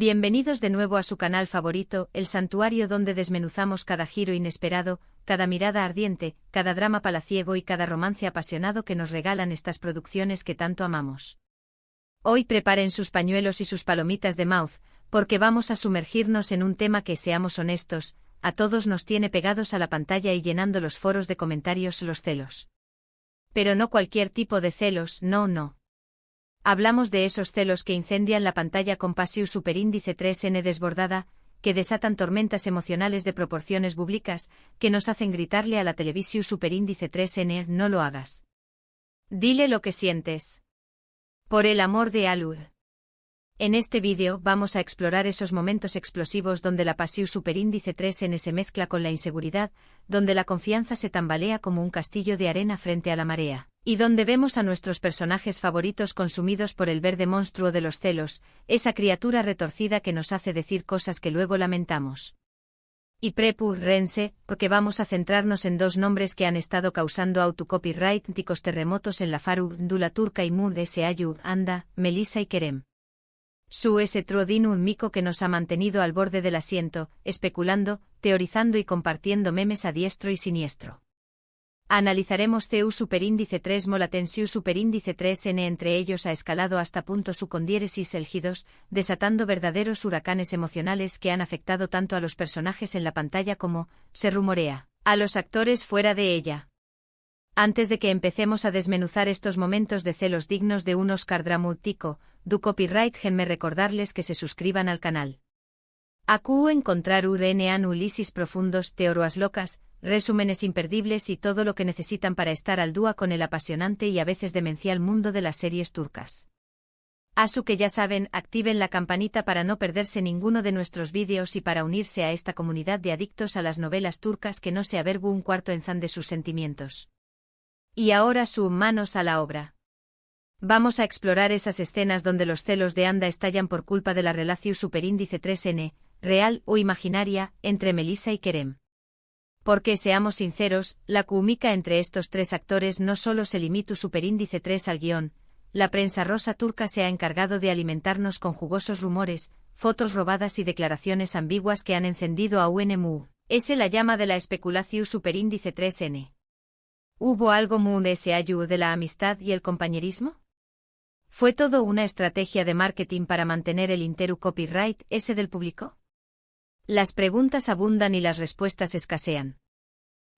Bienvenidos de nuevo a su canal favorito, el santuario donde desmenuzamos cada giro inesperado, cada mirada ardiente, cada drama palaciego y cada romance apasionado que nos regalan estas producciones que tanto amamos. Hoy preparen sus pañuelos y sus palomitas de mouth, porque vamos a sumergirnos en un tema que, seamos honestos, a todos nos tiene pegados a la pantalla y llenando los foros de comentarios: los celos. Pero no cualquier tipo de celos, no. Hablamos de esos celos que incendian la pantalla con pasión superíndice 3n desbordada, que desatan tormentas emocionales de proporciones bíblicas, que nos hacen gritarle a la televisión superíndice 3n: no lo hagas. Dile lo que sientes. Por el amor de Alur. En este vídeo vamos a explorar esos momentos explosivos donde la pasión superíndice 3n se mezcla con la inseguridad, donde la confianza se tambalea como un castillo de arena frente a la marea, y donde vemos a nuestros personajes favoritos consumidos por el verde monstruo de los celos, esa criatura retorcida que nos hace decir cosas que luego lamentamos. Y prepárense, porque vamos a centrarnos en dos nombres que han estado causando autocopyrighticos terremotos en la farándula turca y Mur S.A.Yu, Anda, Melissa y Kerem. Su S. Trodin, un mico que nos ha mantenido al borde del asiento, especulando, teorizando y compartiendo memes a diestro y siniestro. Analizaremos CU superíndice 3 Molatensiu superíndice 3n. Entre ellos ha escalado hasta puntos su condiéresis élgidos, desatando verdaderos huracanes emocionales que han afectado tanto a los personajes en la pantalla como, se rumorea, a los actores fuera de ella. Antes de que empecemos a desmenuzar estos momentos de celos dignos de un Oscar dramático, du copyright, déjenme recordarles que se suscriban al canal. Acu encontrar urnean ulisis profundos, teorías locas, resúmenes imperdibles y todo lo que necesitan para estar al día con el apasionante y a veces demencial mundo de las series turcas. Asu que ya saben, activen la campanita para no perderse ninguno de nuestros vídeos y para unirse a esta comunidad de adictos a las novelas turcas que no se avergüen un cuarto enzan de sus sentimientos. Y ahora manos a la obra. Vamos a explorar esas escenas donde los celos de Anda estallan por culpa de la relación superíndice 3n, real o imaginaria, entre Melissa y Kerem. Porque, seamos sinceros, la química entre estos tres actores no solo se limita superíndice 3 al guión, la prensa rosa turca se ha encargado de alimentarnos con jugosos rumores, fotos robadas y declaraciones ambiguas que han encendido a UNMU. Es la llama de la especulación superíndice 3n. ¿Hubo algo Moon S.A.Yu de la amistad y el compañerismo? ¿Fue todo una estrategia de marketing para mantener el interu copyright ese del público? Las preguntas abundan y las respuestas escasean.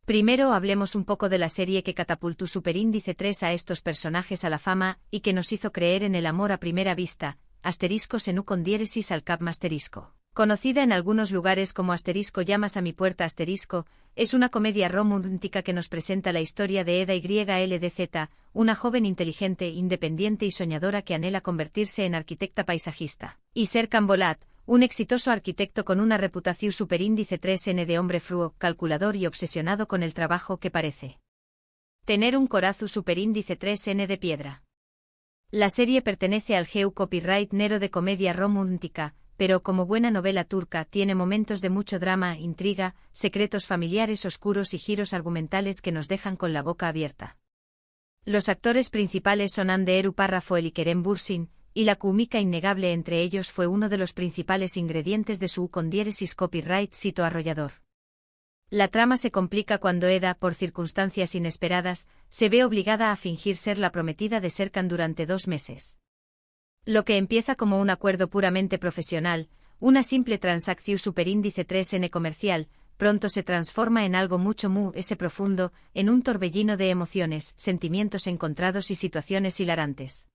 Primero hablemos un poco de la serie que catapultó superíndice 3 a estos personajes a la fama y que nos hizo creer en el amor a primera vista, asterisco senu con diéresis al cap asterisco. Conocida en algunos lugares como asterisco llamas a mi puerta asterisco, es una comedia romántica que nos presenta la historia de Eda YLDZ, una joven inteligente, independiente y soñadora que anhela convertirse en arquitecta paisajista, y Serkan Bolat, un exitoso arquitecto con una reputación superíndice 3n de hombre frío, calculador y obsesionado con el trabajo que parece tener un corazón superíndice 3n de piedra. La serie pertenece al GEU Copyright Nero de comedia romántica, pero como buena novela turca tiene momentos de mucho drama, intriga, secretos familiares oscuros y giros argumentales que nos dejan con la boca abierta. Los actores principales son Hande Eru Parrafoel y Kerem Bürsin, y la química innegable entre ellos fue uno de los principales ingredientes de su con diéresis copyright cito arrollador. La trama se complica cuando Eda, por circunstancias inesperadas, se ve obligada a fingir ser la prometida de Serkan durante 2 meses. Lo que empieza como un acuerdo puramente profesional, una simple transacción superíndice 3n comercial, pronto se transforma en algo mucho profundo, en un torbellino de emociones, sentimientos encontrados y situaciones hilarantes.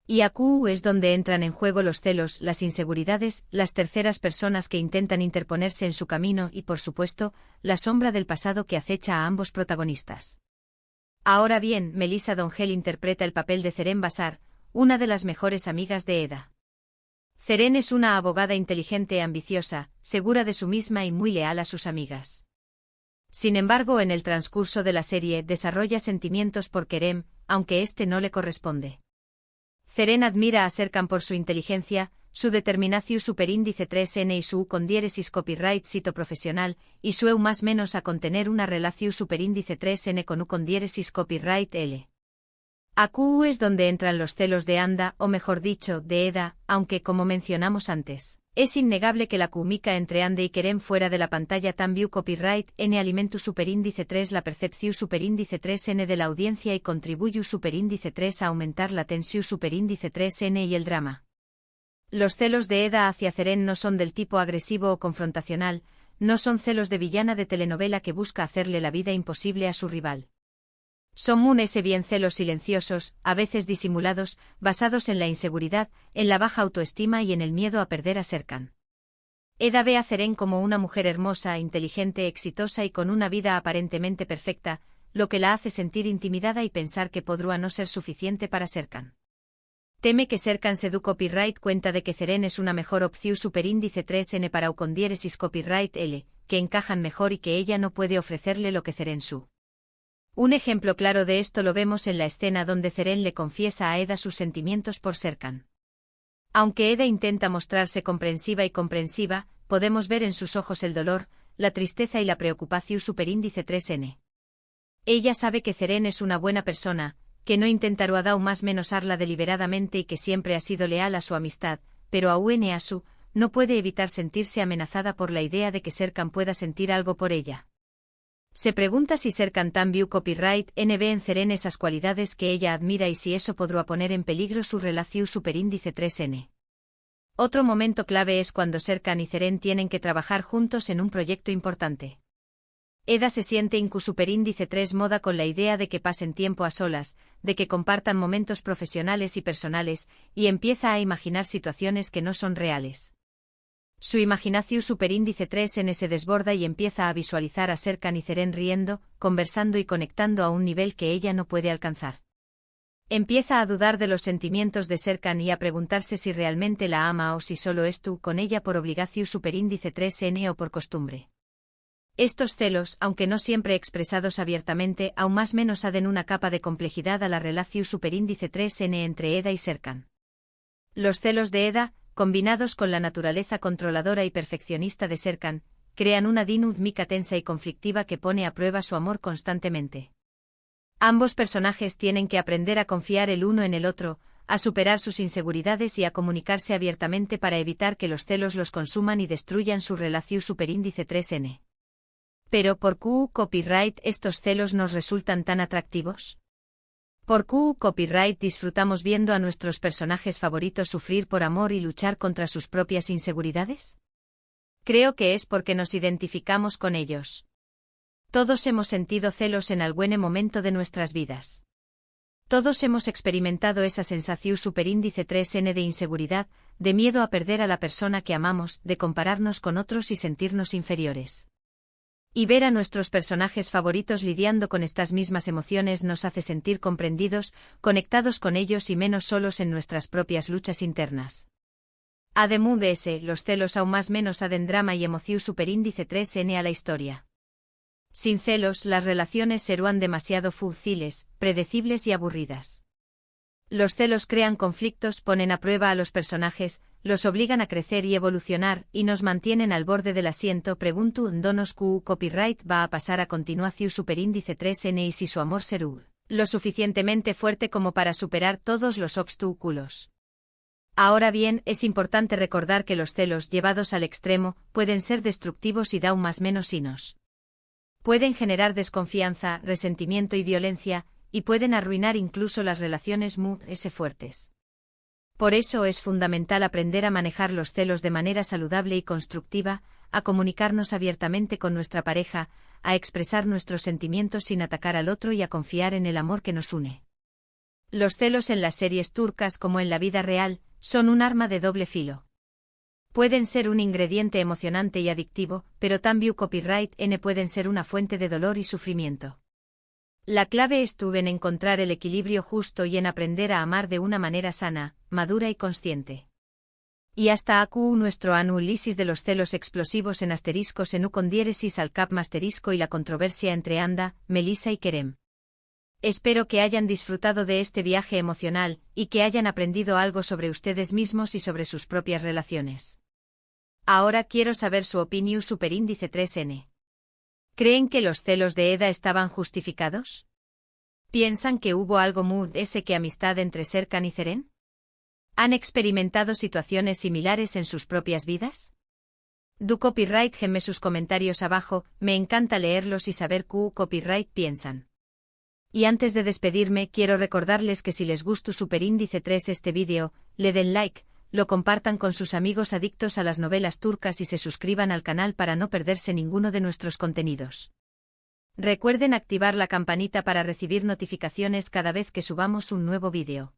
Y aquí es donde entran en juego los celos, las inseguridades, las terceras personas que intentan interponerse en su camino y, por supuesto, la sombra del pasado que acecha a ambos protagonistas. Ahora bien, Melissa Dongel interpreta el papel de Zeren Basar, una de las mejores amigas de Eda. Zeren es una abogada inteligente, ambiciosa, segura de sí misma y muy leal a sus amigas. Sin embargo, en el transcurso de la serie desarrolla sentimientos por Kerem, aunque este no le corresponde. Zeren admira a Serkan por su inteligencia, su determinación superíndice 3n y su con diéresis copyright cito profesional, y su más menos a contener una relación superíndice 3n con u con diéresis copyright L. Aquí es donde entran los celos de Anda, o mejor dicho, de Eda, aunque como mencionamos antes, Es innegable que la química entre Ande y Kerem fuera de la pantalla también copyright n alimentu superíndice 3 la percepción superíndice 3n de la audiencia y contribuyu superíndice 3 a aumentar la tensión superíndice 3n y el drama. Los celos de Eda hacia Ceren no son del tipo agresivo o confrontacional, no son celos de villana de telenovela que busca hacerle la vida imposible a su rival. Son bien celos silenciosos, a veces disimulados, basados en la inseguridad, en la baja autoestima y en el miedo a perder a Serkan. Eda ve a Ceren como una mujer hermosa, inteligente, exitosa y con una vida aparentemente perfecta, lo que la hace sentir intimidada y pensar que podrá no ser suficiente para Serkan. Teme que Serkan se du copyright cuenta de que Ceren es una mejor opción superíndice 3n para u con diéresis copyright L, que encajan mejor y que ella no puede ofrecerle lo que Ceren su. Un ejemplo claro de esto lo vemos en la escena donde Ceren le confiesa a Eda sus sentimientos por Serkan. Aunque Eda intenta mostrarse comprensiva, podemos ver en sus ojos el dolor, la tristeza y la preocupación superíndice 3n. Ella sabe que Ceren es una buena persona, que no intentará aún más menosarla deliberadamente y que siempre ha sido leal a su amistad, pero aún a su, no puede evitar sentirse amenazada por la idea de que Serkan pueda sentir algo por ella. Se pregunta si Serkan también copyright NB en Ceren esas cualidades que ella admira y si eso podrá poner en peligro su relación superíndice 3n. Otro momento clave es cuando Serkan y Ceren tienen que trabajar juntos en un proyecto importante. Eda se siente superíndice 3 moda con la idea de que pasen tiempo a solas, de que compartan momentos profesionales y personales, y empieza a imaginar situaciones que no son reales. Su imaginación superíndice 3n se desborda y empieza a visualizar a Serkan y Ceren riendo, conversando y conectando a un nivel que ella no puede alcanzar. Empieza a dudar de los sentimientos de Serkan y a preguntarse si realmente la ama o si solo es tú con ella por obligación superíndice 3n o por costumbre. Estos celos, aunque no siempre expresados abiertamente, aún más menos aden una capa de complejidad a la relación superíndice 3n entre Eda y Serkan. Los celos de Eda, combinados con la naturaleza controladora y perfeccionista de Serkan, crean una dinámica tensa y conflictiva que pone a prueba su amor constantemente. Ambos personajes tienen que aprender a confiar el uno en el otro, a superar sus inseguridades y a comunicarse abiertamente para evitar que los celos los consuman y destruyan su relación superíndice 3n. Pero ¿por qué copyright estos celos nos resultan tan atractivos? ¿Por qué copyright disfrutamos viendo a nuestros personajes favoritos sufrir por amor y luchar contra sus propias inseguridades? Creo que es porque nos identificamos con ellos. Todos hemos sentido celos en algún momento de nuestras vidas. Todos hemos experimentado esa sensación superíndice 3n de inseguridad, de miedo a perder a la persona que amamos, de compararnos con otros y sentirnos inferiores. Y ver a nuestros personajes favoritos lidiando con estas mismas emociones nos hace sentir comprendidos, conectados con ellos y menos solos en nuestras propias luchas internas. Además, los celos aún más menos aden drama y emoción superíndice 3n a la historia. Sin celos, las relaciones serán demasiado fúciles, predecibles y aburridas. Los celos crean conflictos, ponen a prueba a los personajes, los obligan a crecer y evolucionar, y nos mantienen al borde del asiento. Pregunto ¿donos copyright va a pasar a continuación superíndice 3n y si su amor será lo suficientemente fuerte como para superar todos los obstáculos? Ahora bien, es importante recordar que los celos llevados al extremo pueden ser destructivos y da más menos sinos. Pueden generar desconfianza, resentimiento y violencia, y pueden arruinar incluso las relaciones fuertes. Por eso es fundamental aprender a manejar los celos de manera saludable y constructiva, a comunicarnos abiertamente con nuestra pareja, a expresar nuestros sentimientos sin atacar al otro y a confiar en el amor que nos une. Los celos en las series turcas como en la vida real, son un arma de doble filo. Pueden ser un ingrediente emocionante y adictivo, pero también copyright n pueden ser una fuente de dolor y sufrimiento. La clave estuvo en encontrar el equilibrio justo y en aprender a amar de una manera sana, madura y consciente. Y hasta aquí nuestro análisis de los celos explosivos en asteriscos en u con diéresis al cap asterisco y la controversia entre Anda, Melissa y Kerem. Espero que hayan disfrutado de este viaje emocional, y que hayan aprendido algo sobre ustedes mismos y sobre sus propias relaciones. Ahora quiero saber su opinión superíndice 3n. ¿Creen que los celos de Eda estaban justificados? ¿Piensan que hubo algo que amistad entre Serkan y Ceren? ¿Han experimentado situaciones similares en sus propias vidas? Do Copyright Gemme sus comentarios abajo, me encanta leerlos y saber qué copyright piensan. Y antes de despedirme quiero recordarles que si les gustó Superíndice 3 este vídeo, le den like, lo compartan con sus amigos adictos a las novelas turcas y se suscriban al canal para no perderse ninguno de nuestros contenidos. Recuerden activar la campanita para recibir notificaciones cada vez que subamos un nuevo vídeo.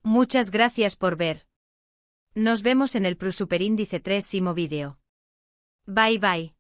Muchas gracias por ver. Nos vemos en el Superíndice 3 vídeo. Bye bye.